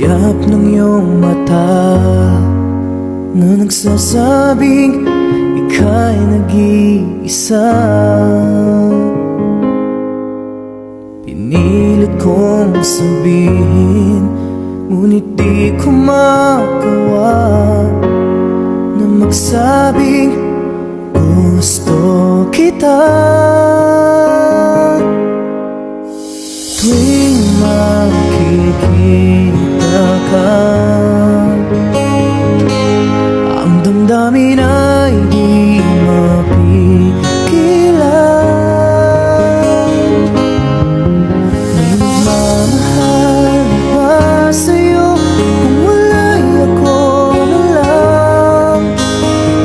Tiyap ng iyong mata na nagsasabing ika'y nag-iisa. Pinilit kong sabihin, ngunit di ko magawa na magsabing gusto kita. Tuwing makikita ka, ang damdamin ay di mapigilan. May nagmamahal na ba sa'yo kung wala'y ako na lang?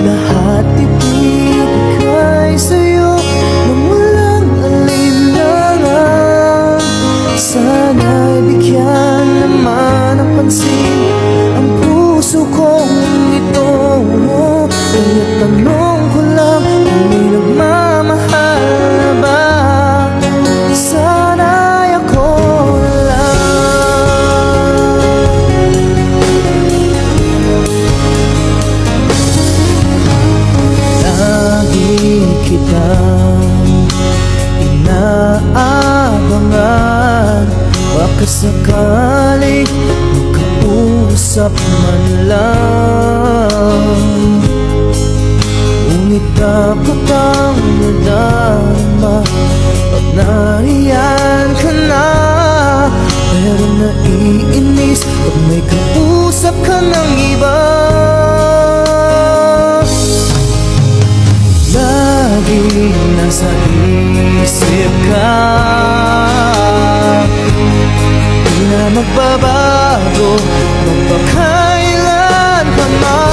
Lahat ibigay sa'yo nang walang alinlangan. Sana'y bigyan naman ng pansin ang puso kong ito. Kaya tanong ko lang kung may nagmamahal na ba? Sana'y ako lang. Lagi kitang inaabangan, baka sakaling makausap man lang. Ngunit takot ang nadama pag nariyan ka na. Pero naiinis pag may kausap ka ng iba. Laging nasa isip ka, di na magbabago magpakailan pa man.